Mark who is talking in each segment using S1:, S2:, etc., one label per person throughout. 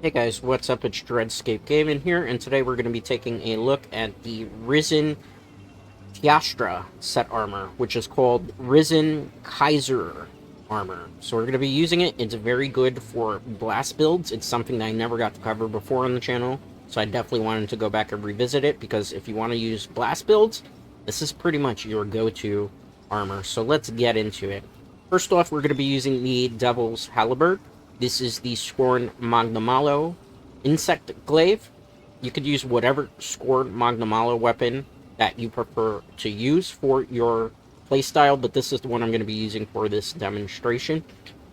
S1: Hey guys, what's up? It's Dreadscape Gaming here, and today we're going to be taking a look at the Risen Kaiser set armor, which is called Risen Kaiser Armor. So we're going to be using it. It's very good for blast builds. It's something that I never got to cover before on the channel, so I definitely wanted to go back and revisit it, because if you want to use blast builds, this is pretty much your go-to armor. So let's get into it. First off, we're going to be using the Devil's Halberd. This is the Scorn Magnamalo Insect Glaive. You could use whatever Scorn Magnamalo weapon that you prefer to use for your playstyle, but this is the one I'm going to be using for this demonstration.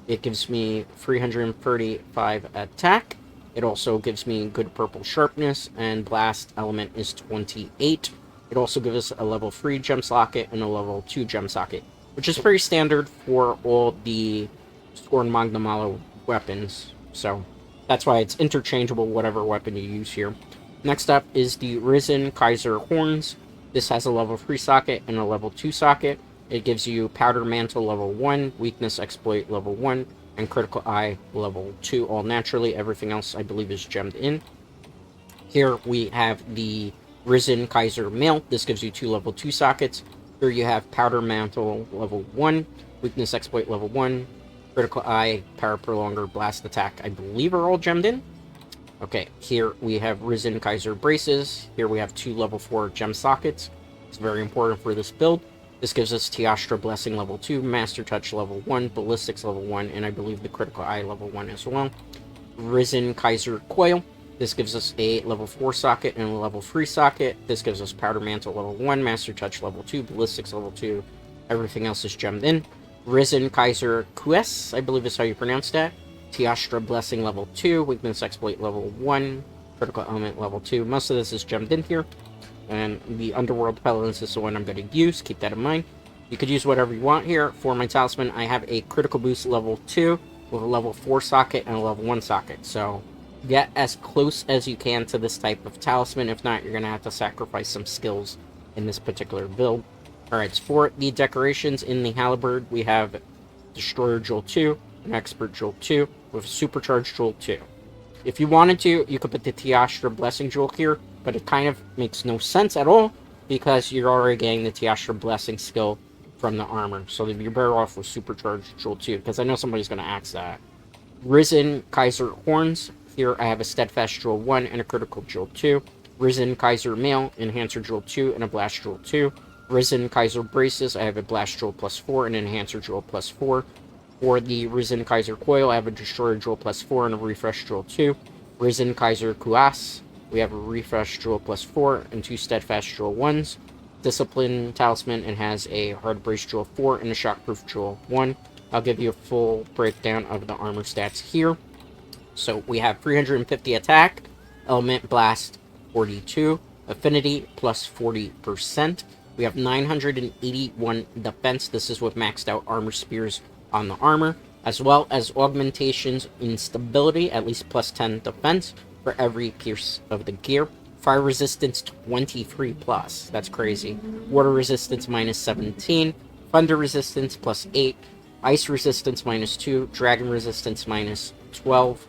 S1: It gives me 335 attack. It also gives me good purple sharpness, and blast element is 28. It also gives us a level 3 gem socket and a level 2 gem socket, which is pretty standard for all the Scorn Magnamalo weapons, so that's why it's interchangeable whatever weapon you use here. Next up is the Risen Kaiser Horns. This has a level 3 socket and a level 2 socket. It gives you Powder Mantle level 1, Weakness Exploit level 1, and Critical Eye level 2, all naturally. Everything else I believe is gemmed in. Here we have the Risen Kaiser Mail. This gives you 2 level 2 sockets. Here you have Powder Mantle level 1, Weakness Exploit level 1, Critical Eye, Power Prolonger, Blast Attack, I believe are all gemmed in. Okay, here we have Risen Kaiser Braces. Here we have 2 level 4 gem sockets. It's very important for this build. This gives us Tiastra Blessing level 2, Master Touch level 1, Ballistics level 1, and I believe the Critical Eye level 1 as well. Risen Kaiser Coil. This gives us a level 4 socket and a level 3 socket. This gives us Powder Mantle level 1, Master Touch level 2, Ballistics level 2. Everything else is gemmed in. Risen Kaiser QS, I believe is how you pronounce that. Tiastra Blessing level 2, Weakness Exploit level 1, Critical Element level 2. Most of this is gemmed in here. And the Underworld Paladins is the one I'm going to use, keep that in mind. You could use whatever you want here. For my talisman, I have a Critical Boost level 2 with a level 4 socket and a level 1 socket. So get as close as you can to this type of talisman. If not, you're going to have to sacrifice some skills in this particular build. Alright, so for the decorations in the Halberd, we have Destroyer Jewel 2, an Expert Jewel 2, with a Supercharged Jewel 2. If you wanted to, you could put the Tiastra Blessing Jewel here, but it kind of makes no sense at all, because you're already getting the Tiastra Blessing skill from the armor. So you're better off with Supercharged Jewel 2, because I know somebody's going to ask that. Risen Kaiser Horns. Here I have a Steadfast Jewel 1 and a Critical Jewel 2. Risen Kaiser Mail, Enhancer Jewel 2 and a Blast Jewel 2. Risen Kaiser Braces, I have a Blast Jewel plus 4 and an Enhancer Jewel plus 4. For the Risen Kaiser Coil, I have a Destroyer Jewel plus 4 and a Refresh Jewel 2. Risen Kaiser Kuas, we have a Refresh Jewel plus 4 and 2 Steadfast Jewel 1s. Discipline Talisman, it has a Hard Brace Jewel 4 and a Shockproof Jewel 1. I'll give you a full breakdown of the armor stats here. So we have 350 attack, Element Blast 42, Affinity plus 40%. We have 981 defense. This is with maxed out armor spears on the armor, as well as augmentations in stability, at least plus 10 defense for every piece of the gear. Fire resistance 23 plus. That's crazy. Water resistance minus 17. Thunder resistance plus 8. Ice resistance minus 2. Dragon resistance minus 12.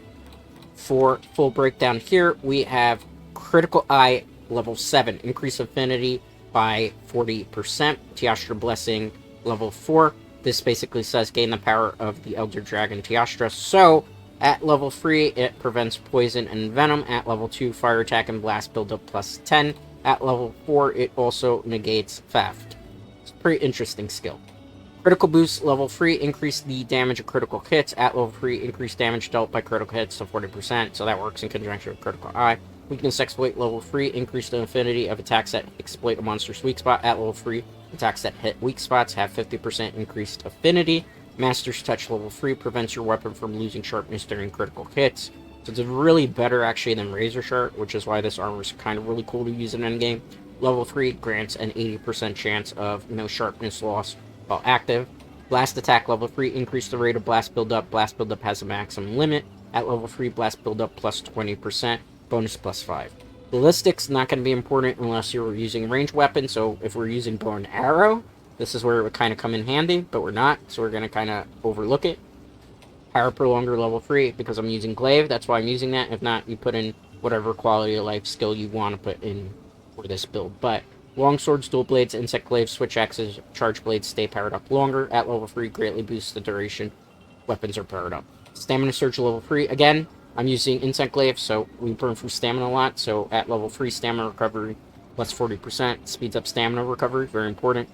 S1: For full breakdown here, we have Critical Eye level 7. Increase affinity by 40%. Tiastra Blessing level 4. This basically says gain the power of the Elder Dragon Tiastra. So at level 3 it prevents poison and venom. At level 2 fire attack and blast buildup plus 10. At level 4 it also negates theft. It's a pretty interesting skill. Critical Boost level 3 increase the damage of critical hits. At level 3 increase damage dealt by critical hits to 40%. So that works in conjunction with Critical Eye. Weakness Exploit level 3, increase the affinity of attacks that exploit a monster's weak spot. At level 3, attacks that hit weak spots have 50% increased affinity. Master's Touch level 3 prevents your weapon from losing sharpness during critical hits. So it's really better actually than Razor Sharp, which is why this armor is kind of really cool to use in endgame. Level 3 grants an 80% chance of no sharpness loss while active. Blast Attack level 3, increase the rate of blast buildup. Blast buildup has a maximum limit. At level 3, blast buildup plus 20%. Bonus plus 5. Ballistics, not going to be important unless you're using ranged weapons, so if we're using bow and arrow, this is where it would kind of come in handy, but we're not, so we're going to kind of overlook it. Power Prolonger level 3 because I'm using Glaive. That's why I'm using that. If not, you put in whatever quality of life skill you want to put in for this build. But long swords, dual blades, insect glaives, switch axes, charge blades stay powered up longer. At level 3, greatly boosts the duration weapons are powered up. Stamina surge level 3. Again, I'm using insect glaive, so we burn through stamina a lot. So at level 3, stamina recovery plus 40%. Speeds up stamina recovery. Very important.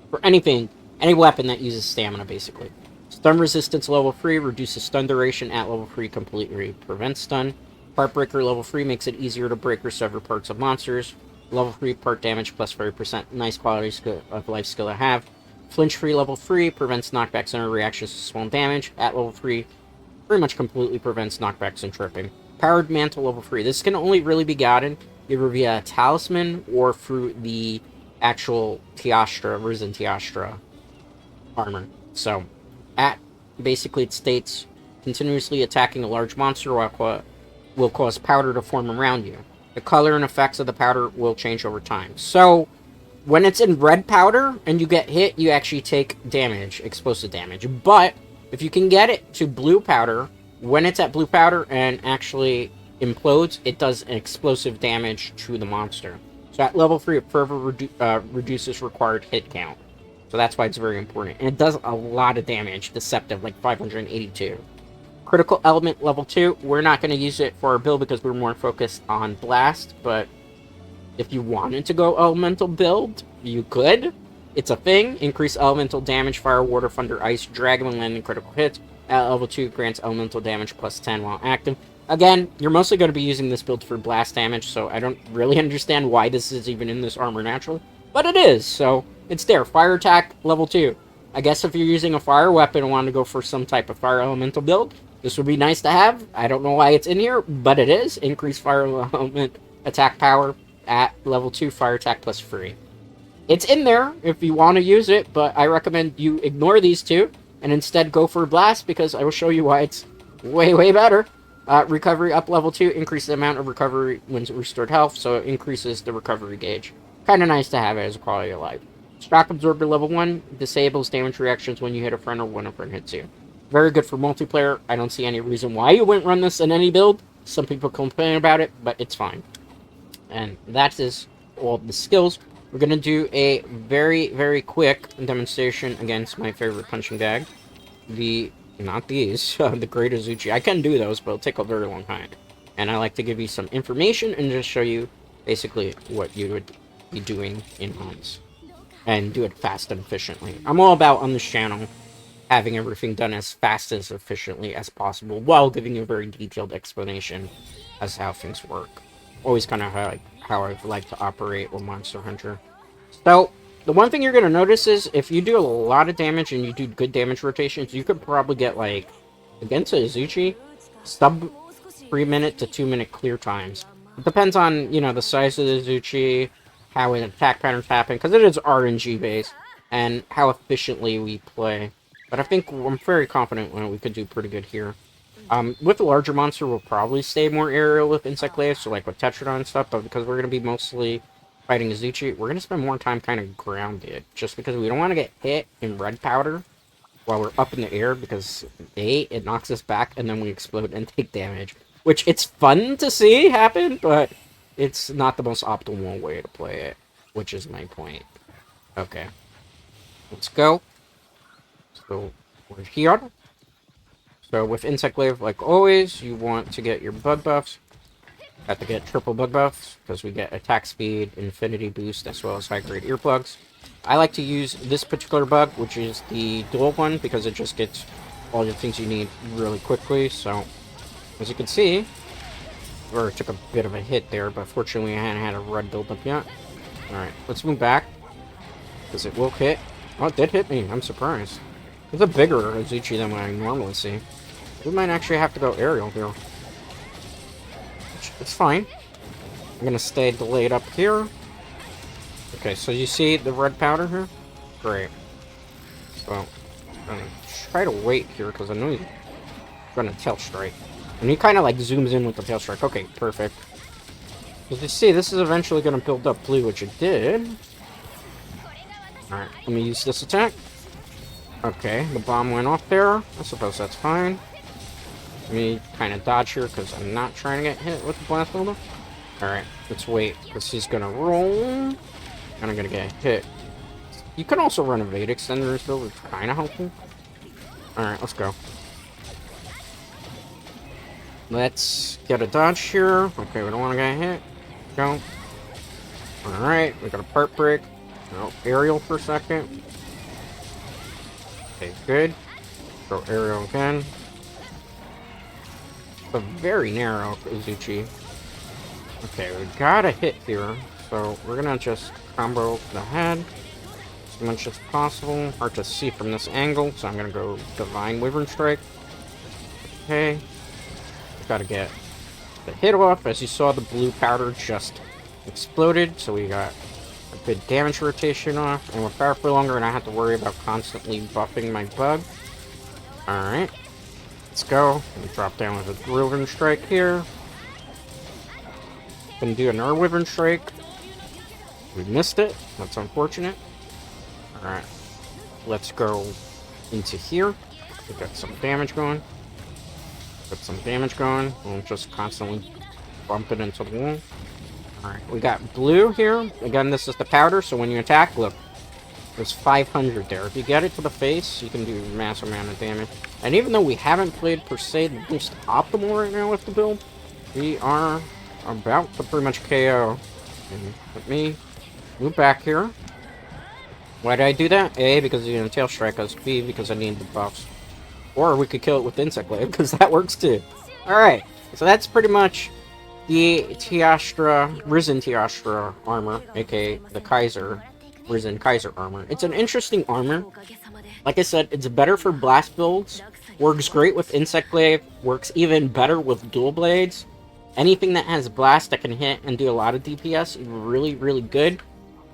S1: For anything, any weapon that uses stamina, basically. Stun resistance level 3 reduces stun duration at level 3, completely prevents stun. Part breaker level 3 makes it easier to break or sever parts of monsters. Level 3 part damage plus 30%. Nice quality of life skill to have. Flinch free level 3 prevents knockbacks and reactions to small damage. At level 3, pretty much completely prevents knockbacks and tripping. Powered mantle level 3. This can only really be gotten either via talisman or through the actual Tiastra, Risen Tiastra armor. So, basically it states, continuously attacking a large monster will cause powder to form around you. The color and effects of the powder will change over time. So, when it's in red powder and you get hit, you actually take damage, explosive damage. But if you can get it to blue powder, when it's at blue powder and actually implodes, it does an explosive damage to the monster. So at level 3, it further reduces required hit count. So that's why it's very important. And it does a lot of damage, deceptive, like 582. Critical element level 2, we're not going to use it for our build because we're more focused on blast, but if you wanted to go elemental build, you could. It's a thing. Increase elemental damage, fire, water, thunder, ice, dragon when landing critical hits. At level 2, grants elemental damage plus 10 while active. Again, you're mostly going to be using this build for blast damage, so I don't really understand why this is even in this armor naturally. But it is, so it's there. Fire attack, level 2. I guess if you're using a fire weapon and want to go for some type of fire elemental build, this would be nice to have. I don't know why it's in here, but it is. Increase fire element attack power at level 2, fire attack plus 3. It's in there if you want to use it, but I recommend you ignore these two and instead go for blast because I will show you why it's way, way better. Recovery up level 2, increase the amount of recovery when restored health, so it increases the recovery gauge. Kind of nice to have it as a quality of life. Shock Absorber level 1, disables damage reactions when you hit a friend or when a friend hits you. Very good for multiplayer. I don't see any reason why you wouldn't run this in any build. Some people complain about it, but it's fine. And that is all the skills. We're going to do a very, very quick demonstration against my favorite punching bag. Not these, the Great Azuchi. I can do those, but it'll take a very long time. And I like to give you some information and just show you basically what you would be doing in hunts. And do it fast and efficiently. I'm all about, on this channel, having everything done as fast as efficiently as possible while giving you a very detailed explanation as to how things work. Always kind of how I like to operate with Monster Hunter. So, the one thing you're going to notice is, if you do a lot of damage and you do good damage rotations, you could probably get, like, against a Azuchi, sub 3-minute to 2-minute clear times. It depends on, you know, the size of the Azuchi, how an attack patterns happen, because it is RNG based, and how efficiently we play. But I think I'm very confident we could do pretty good here. With the larger monster, we'll probably stay more aerial with insect glaives, so like with Tetradon and stuff, but because we're going to be mostly fighting Azuchi, we're going to spend more time kind of grounded, just because we don't want to get hit in red powder while we're up in the air, because it knocks us back, and then we explode and take damage. Which, it's fun to see happen, but it's not the most optimal way to play it, which is my point. Okay. Let's go. So, we're here. So, with Insect Glaive, like always, you want to get your bug buffs. Have to get triple bug buffs, because we get attack speed, infinity boost, as well as high-grade earplugs. I like to use this particular bug, which is the dual one, because it just gets all the things you need really quickly. So, as you can see, it took a bit of a hit there, but fortunately I hadn't had a red build up yet. Alright, let's move back, because it will hit. Oh, it did hit me. I'm surprised. It's a bigger Azuchi than what I normally see. We might actually have to go aerial here. It's fine. I'm going to stay delayed up here. Okay, so you see the red powder here? Great. So, I'm going to try to wait here, because I know he's going to tail strike. And he kind of like zooms in with the tail strike. Okay, perfect. As you see, this is eventually going to build up blue, which it did. Alright, let me use this attack. Okay, the bomb went off there. I suppose that's fine. Let me kind of dodge here because I'm not trying to get hit with the blast builder. Alright, let's wait because he's gonna roll. And I'm gonna get hit. You can also run evade extenders though, which kind of helpful. Alright, let's go. Let's get a dodge here. Okay, we don't want to get hit. Go. Alright, we got a part break. Oh, aerial for a second. Okay, good. Go aerial again. It's a very narrow Uzuchi. Okay, we got a hit here. So we're gonna just combo the head as much as possible. Hard to see from this angle, so I'm gonna go Divine Wyvern Strike. Okay. Gotta get the hit off. As you saw, the blue powder just exploded, so we got a good damage rotation off. And we're powerful longer, and I have to worry about constantly buffing my bug. Alright. Let's go. We drop down with a Wyvern Strike here. Gonna do another Wyvern Strike. We missed it. That's unfortunate. Alright. Let's go into here. We got some damage going. Got some damage going. We'll just constantly bump it into the wall. Alright, we got blue here. Again, this is the powder, so when you attack, look. There's 500 there. If you get it to the face, you can do a massive amount of damage. And even though we haven't played, per se, the most optimal right now with the build, we are about to pretty much KO. And let me move back here. Why did I do that? A, because you're gonna tail strike us. B, because I need the buffs. Or we could kill it with Insect Glaive, because that works too. Alright, so that's pretty much the Risen Tiastra armor, aka the Risen Kaiser armor. It's an interesting armor. Like I said, it's better for blast builds. Works great with Insect Glaive. Works even better with dual blades. Anything that has blast that can hit and do a lot of DPS is really, really good.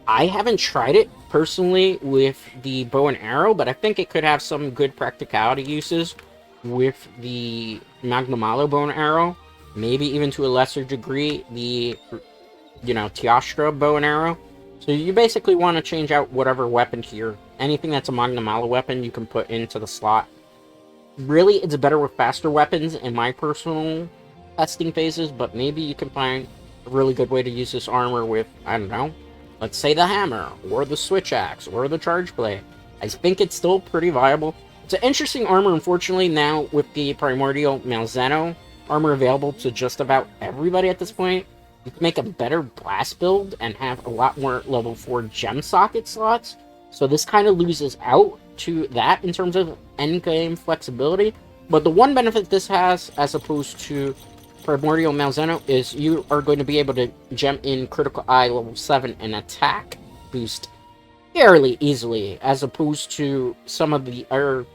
S1: I haven't tried it personally with the bow and arrow, but I think it could have some good practicality uses with the Magnamalo bow and arrow. Maybe even to a lesser degree, the, Tiastra bow and arrow. So you basically want to change out whatever weapon here. Anything that's a Magnamalo weapon, you can put into the slot. Really, it's better with faster weapons in my personal testing phases, but maybe you can find a really good way to use this armor with, I don't know, let's say the hammer, or the switch axe, or the charge blade. I think it's still pretty viable. It's an interesting armor, unfortunately, now with the Primordial Malzeno armor available to just about everybody at this point. You can make a better blast build and have a lot more level 4 gem socket slots. So this kind of loses out to that in terms of endgame flexibility. But the one benefit this has, as opposed to Primordial Malzeno, is you are going to be able to gem in Critical Eye level 7 and attack boost fairly easily, as opposed to some of the other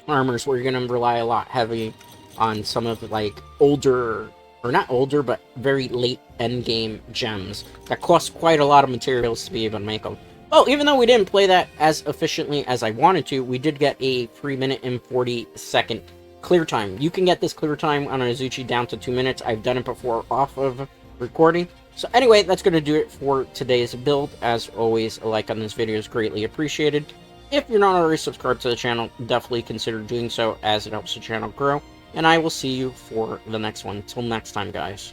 S1: armors where you're going to rely a lot heavy on some of the, like, older, or not older, but very late endgame gems that cost quite a lot of materials to be able to make them. Well, even though we didn't play that as efficiently as I wanted to, we did get a 3 minute and 40 second clear time. You can get this clear time on Uzuchi down to 2 minutes. I've done it before off of recording. So anyway, that's going to do it for today's build. As always, a like on this video is greatly appreciated. If you're not already subscribed to the channel, definitely consider doing so, as it helps the channel grow. And I will see you for the next one. Till next time, guys.